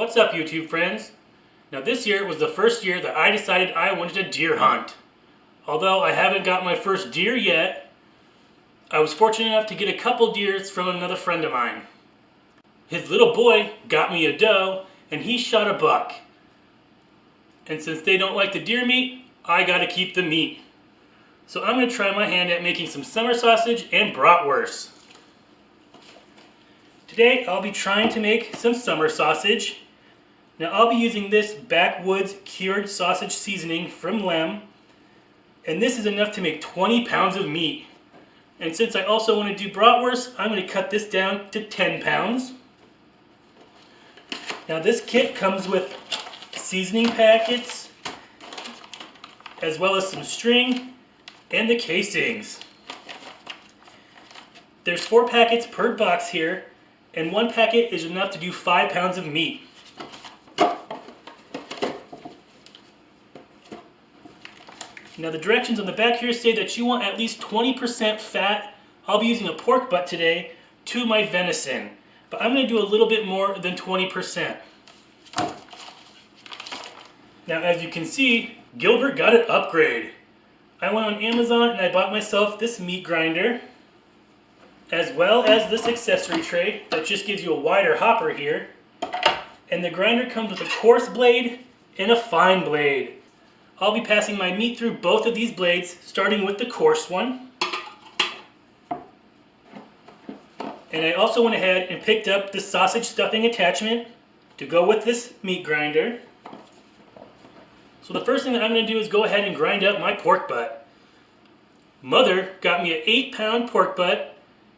What's up, YouTube friends? Now this year was the first year that I decided I wanted to deer hunt. Although I haven't got my first deer yet, I was fortunate enough to get a couple deers from another friend of mine. His little boy got me a doe and he shot a buck. And since they don't like the deer meat, I gotta keep the meat. So I'm gonna try my hand at making some summer sausage and bratwurst. Today I'll be trying to make some summer sausage. Now I'll be using this backwoods cured sausage seasoning from Lem, and this is enough to make 20 pounds of meat. And since I also want to do bratwurst, I'm going to cut this down to 10 pounds. Now this kit comes with seasoning packets, as well as some string and the casings. There's 4 packets per box here, and 1 packet is enough to do 5 pounds of meat. Now the directions on the back here say that you want at least 20% fat. I'll be using a pork butt today to my venison, but I'm going to do a little bit more than 20%. Now as you can see, Gilbert got an upgrade. I went on Amazon and I bought myself this meat grinder, as well as this accessory tray that just gives you a wider hopper here. And the grinder comes with a coarse blade and a fine blade. I'll be passing my meat through both of these blades, starting with the coarse one. And I also went ahead and picked up the sausage stuffing attachment to go with this meat grinder. So the first thing that I'm going to do is go ahead and grind up my pork butt. Mother got me an 8-pound pork butt.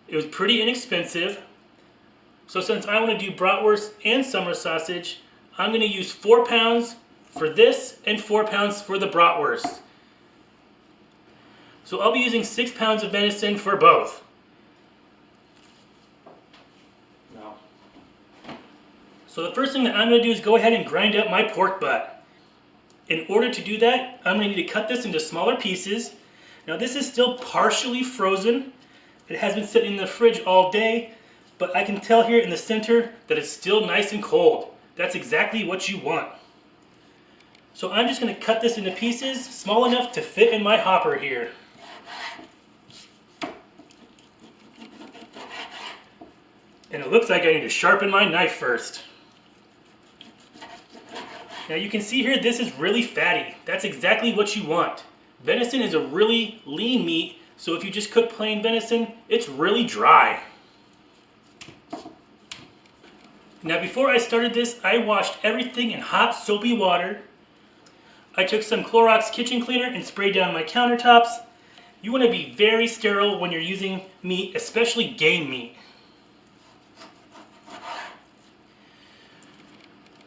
It was pretty inexpensive. So since I want to do bratwurst and summer sausage, I'm going to use 4 pounds for this and 4 pounds for the bratwurst. So I'll be using 6 pounds of venison for both. So the first thing that I'm going to do is go ahead and grind up my pork butt. In order to do that, I'm going to need to cut this into smaller pieces. Now this is still partially frozen. It has been sitting in the fridge all day, but I can tell here in the center that it's still nice and cold. That's exactly what you want. So I'm just going to cut this into pieces small enough to fit in my hopper here. And it looks like I need to sharpen my knife first. Now you can see here this is really fatty. That's exactly what you want. Venison is a really lean meat, so if you just cook plain venison, it's really dry. Now before I started this, I washed everything in hot soapy water. I took some Clorox kitchen cleaner and sprayed down my countertops. You want to be very sterile when you're using meat, especially game meat.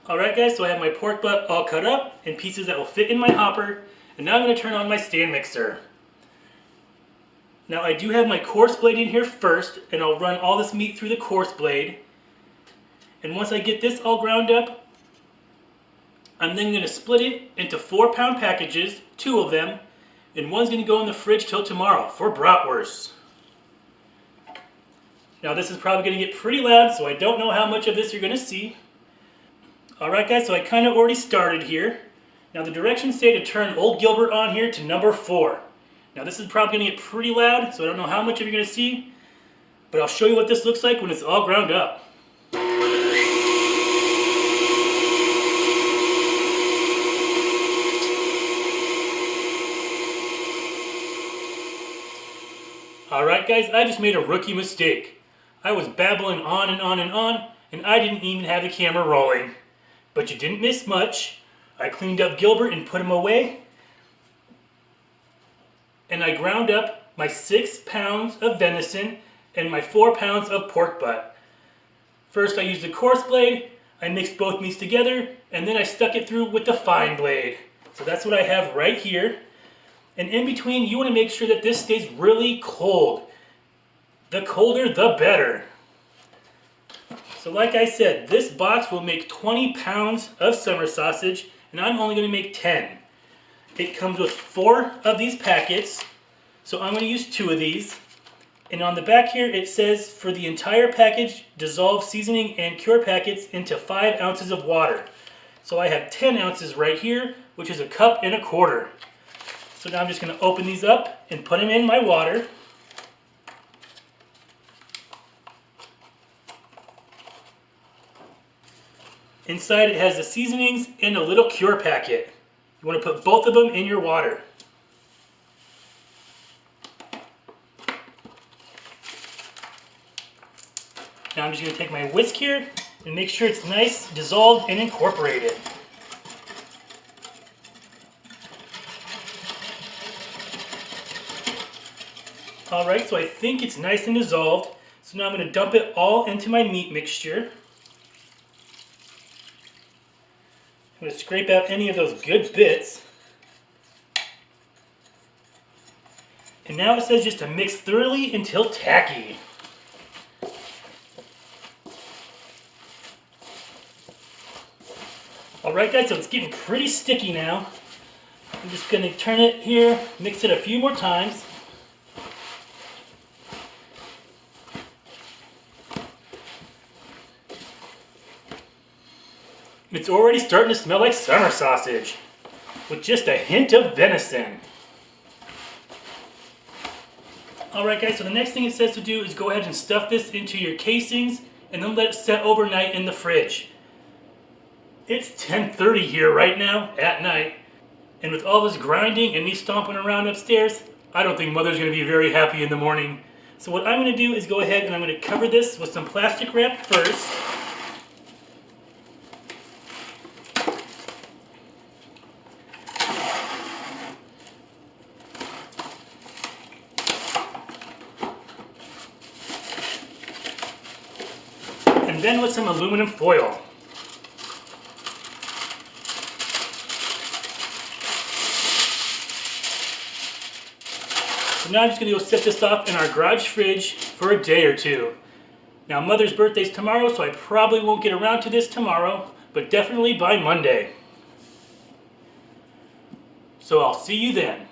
Alright guys, so I have my pork butt all cut up in pieces that will fit in my hopper. And now I'm going to turn on my stand mixer. Now I do have my coarse blade in here first, and I'll run all this meat through the coarse blade. And once I get this all ground up, I'm then going to split it into 4-pound packages, 2 of them, and one's going to go in the fridge till tomorrow for bratwurst. Now this is probably going to get pretty loud, so I don't know how much of this you're going to see. Alright guys, so I kind of already started here. Now the directions say to turn old Gilbert on here to number 4. Now this is probably going to get pretty loud, so I don't know how much of you're going to see, but I'll show you what this looks like when it's all ground up. Alright guys, I just made a rookie mistake. I was babbling on and on and on, and I didn't even have the camera rolling. But you didn't miss much. I cleaned up Gilbert and put him away. And I ground up my 6 pounds of venison and my 4 pounds of pork butt. First I used the coarse blade, I mixed both meats together, and then I stuck it through with the fine blade. So that's what I have right here. And in between, you want to make sure that this stays really cold. The colder, the better. So like I said, this box will make 20 pounds of summer sausage, and I'm only going to make 10. It comes with 4 of these packets, so I'm going to use 2 of these. And on the back here it says for the entire package, dissolve seasoning and cure packets into 5 ounces of water. So I have 10 ounces right here, which is 1.25 cups. So now I'm just going to open these up and put them in my water. Inside it has the seasonings and a little cure packet. You want to put both of them in your water. Now I'm just going to take my whisk here and make sure it's nice, dissolved, and incorporated. Alright, so I think it's nice and dissolved. So now I'm going to dump it all into my meat mixture. I'm going to scrape out any of those good bits. And now it says just to mix thoroughly until tacky. Alright guys, so it's getting pretty sticky now. I'm just going to turn it here, mix it a few more times. It's already starting to smell like summer sausage, with just a hint of venison. Alright guys, so the next thing it says to do is go ahead and stuff this into your casings and then let it set overnight in the fridge. It's 10:30 here right now, at night, and with all this grinding and me stomping around upstairs, I don't think Mother's going to be very happy in the morning. So what I'm going to do is go ahead and I'm going to cover this with some plastic wrap first. And then with some aluminum foil. So now I'm just going to go set this off in our garage fridge for a day or two. Now Mother's birthday's tomorrow, so I probably won't get around to this tomorrow, but definitely by Monday. So I'll see you then.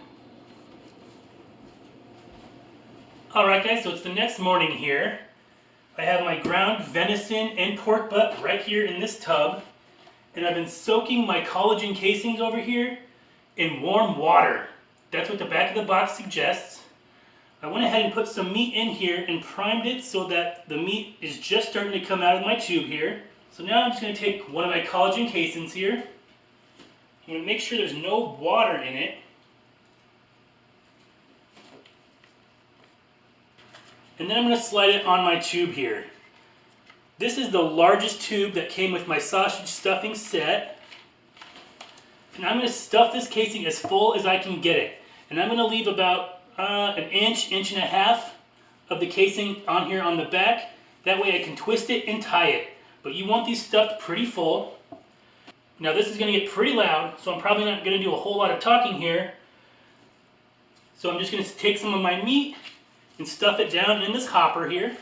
Alright guys, so it's the next morning here. I have my ground venison and pork butt right here in this tub. And I've been soaking my collagen casings over here in warm water. That's what the back of the box suggests. I went ahead and put some meat in here and primed it so that the meat is just starting to come out of my tube here. So now I'm just going to take one of my collagen casings here. I'm going to make sure there's no water in it. And then I'm going to slide it on my tube here. This is the largest tube that came with my sausage stuffing set. And I'm going to stuff this casing as full as I can get it. And I'm going to leave about an inch and a half of the casing on here on the back. That way I can twist it and tie it. But you want these stuffed pretty full. Now this is going to get pretty loud, so I'm probably not going to do a whole lot of talking here. So I'm just going to take some of my meat and stuff it down in this hopper here.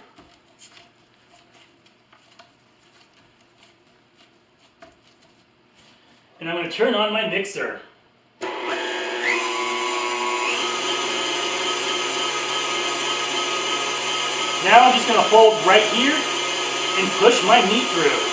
And I'm going to turn on my mixer. Now I'm just going to hold right here and push my meat through.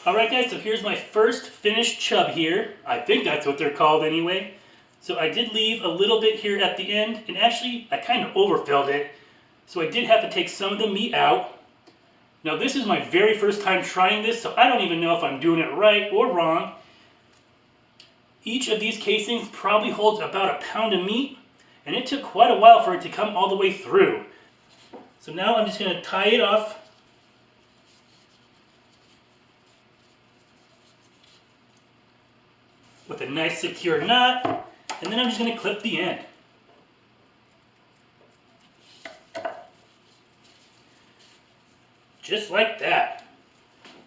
Alright guys, so here's my first finished chub here. I think that's what they're called anyway. So I did leave a little bit here at the end, and actually I kind of overfilled it. So I did have to take some of the meat out. Now this is my very first time trying this, so I don't even know if I'm doing it right or wrong. Each of these casings probably holds about 1 pound of meat, and it took quite a while for it to come all the way through. So now I'm just going to tie it off with a nice secure knot, and then I'm just going to clip the end. Just like that.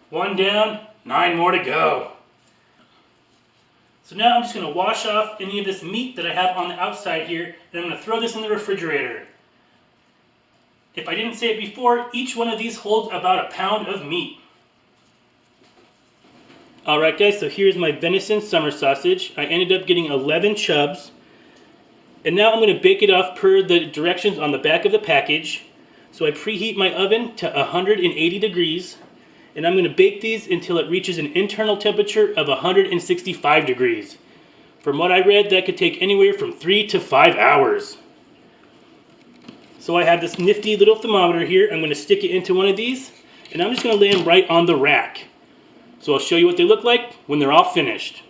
1 down, 9 more to go. So now I'm just going to wash off any of this meat that I have on the outside here, and I'm going to throw this in the refrigerator. If I didn't say it before, each one of these holds about a pound of meat. Alright guys, so here's my venison summer sausage. I ended up getting 11 chubs. And now I'm going to bake it off per the directions on the back of the package. So I preheat my oven to 180 degrees. And I'm going to bake these until it reaches an internal temperature of 165 degrees. From what I read, that could take anywhere from 3 to 5 hours. So I have this nifty little thermometer here. I'm going to stick it into one of these, and I'm just going to lay them right on the rack. So I'll show you what they look like when they're all finished.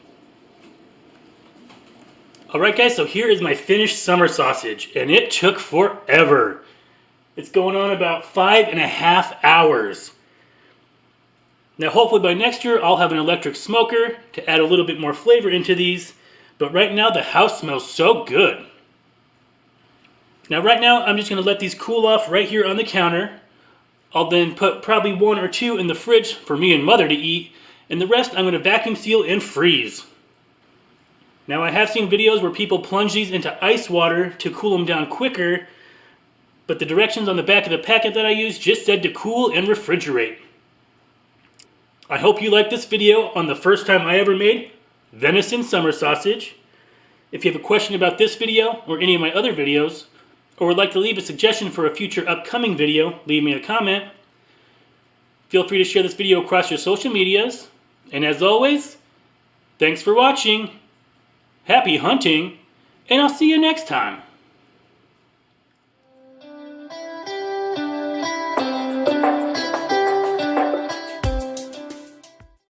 Alright guys, so here is my finished summer sausage, and it took forever. It's going on about 5.5 hours. Now hopefully by next year I'll have an electric smoker to add a little bit more flavor into these, but right now the house smells so good. Now right now I'm just going to let these cool off right here on the counter. I'll then put probably 1 or 2 in the fridge for me and Mother to eat, and the rest I'm going to vacuum seal and freeze. Now I have seen videos where people plunge these into ice water to cool them down quicker, but the directions on the back of the packet that I used just said to cool and refrigerate. I hope you liked this video on the first time I ever made venison summer sausage. If you have a question about this video or any of my other videos, or would like to leave a suggestion for a future upcoming video, leave me a comment. Feel free to share this video across your social medias. And as always, thanks for watching, happy hunting, and I'll see you next time.